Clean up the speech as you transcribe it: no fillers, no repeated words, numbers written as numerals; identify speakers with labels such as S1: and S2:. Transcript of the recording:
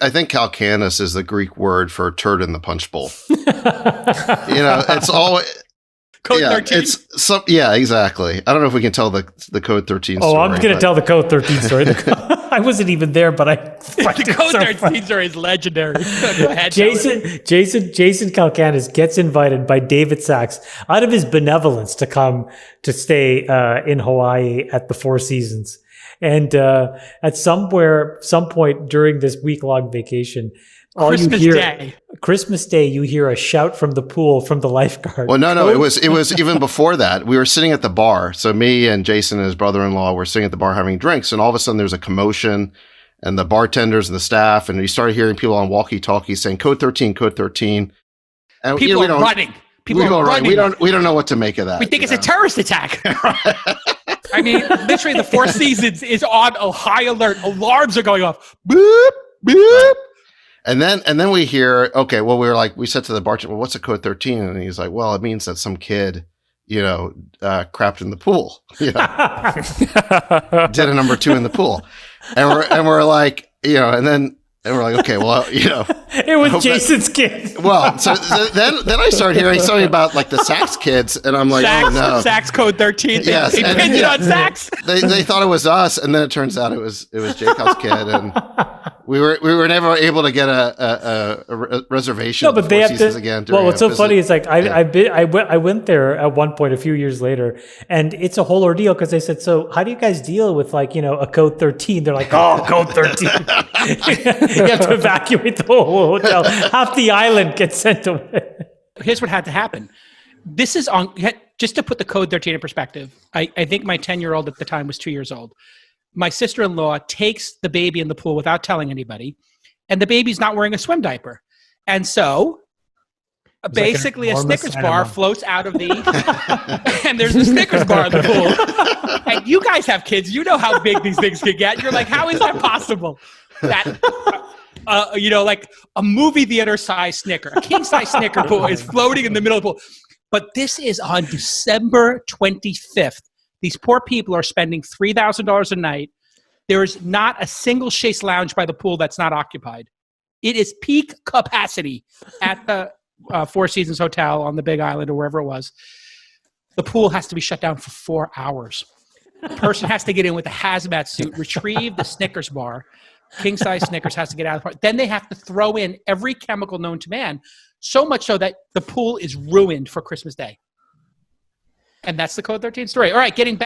S1: think Calacanis is the Greek word for turd in the punch bowl. It's always
S2: Code 13.
S1: Yeah, exactly. I don't know if we can tell the Code 13 story.
S3: Oh, I'm going to tell the Code 13 story. I wasn't even there, but
S2: the Code 13 story is legendary. Go ahead,
S3: Jason Calacanis gets invited by David Sachs out of his benevolence to come to stay in Hawaii at the Four Seasons. And at some point during this week-long vacation, Christmas Day, you hear a shout from the pool from the lifeguard.
S1: Well, no, it was even before that. We were sitting at the bar. So me and Jason and his brother-in-law were sitting at the bar having drinks, and all of a sudden there's a commotion, and the bartenders and the staff, and you started hearing people on walkie-talkies saying "Code 13, Code 13." And
S2: people are running. People are running.
S1: We don't know what to make make of that.
S2: We think it's a terrorist attack. I mean, literally, the Four Seasons is on a high alert. Alarms are going off. Boop, boop.
S1: Right. And then we hear, okay, well, we said to the bartender, well, what's a Code 13? And he's like, well, it means that some kid, crapped in the pool, did a number 2 in the pool. And we're like, and we're like, okay, well,
S3: it was Jason's kid.
S1: Well, so then I started hearing something about like the Sachs kids, and I'm like, oh no,
S2: Sachs Code 13.
S1: Yes,
S2: they pinned it on Sachs.
S1: They thought it was us, and then it turns out it was Jacob's kid, and we were never able to get a reservation.
S3: No, but they have to
S1: again.
S3: Well, what's so funny is like I went there at one point a few years later, and it's a whole ordeal because they said, so how do you guys deal with a Code 13? They're like, oh, Code 13. You have to evacuate the whole hotel. Half the island gets sent away.
S2: Here's what had to happen. This is just to put the Code 13 in perspective. I think my 10-year-old at the time was 2 years old. My sister-in-law takes the baby in the pool without telling anybody, and the baby's not wearing a swim diaper. And so basically a Snickers bar floats out of the and there's a Snickers bar in the pool. And you guys have kids. You know how big these things can get. You're like, how is that possible? That like a movie theater size Snicker, a king size Snicker pool is floating in the middle of the pool. But this is on December 25th. These poor people are spending $3,000 a night. There is not a single chaise lounge by the pool that's not occupied. It is peak capacity at the Four Seasons Hotel on the Big Island or wherever it was. The pool has to be shut down for 4 hours. The person has to get in with a hazmat suit, retrieve the Snickers bar. King-size Snickers has to get out of the park. Then they have to throw in every chemical known to man, so much so that the pool is ruined for Christmas Day. And that's the Code 13 story. All right, getting back.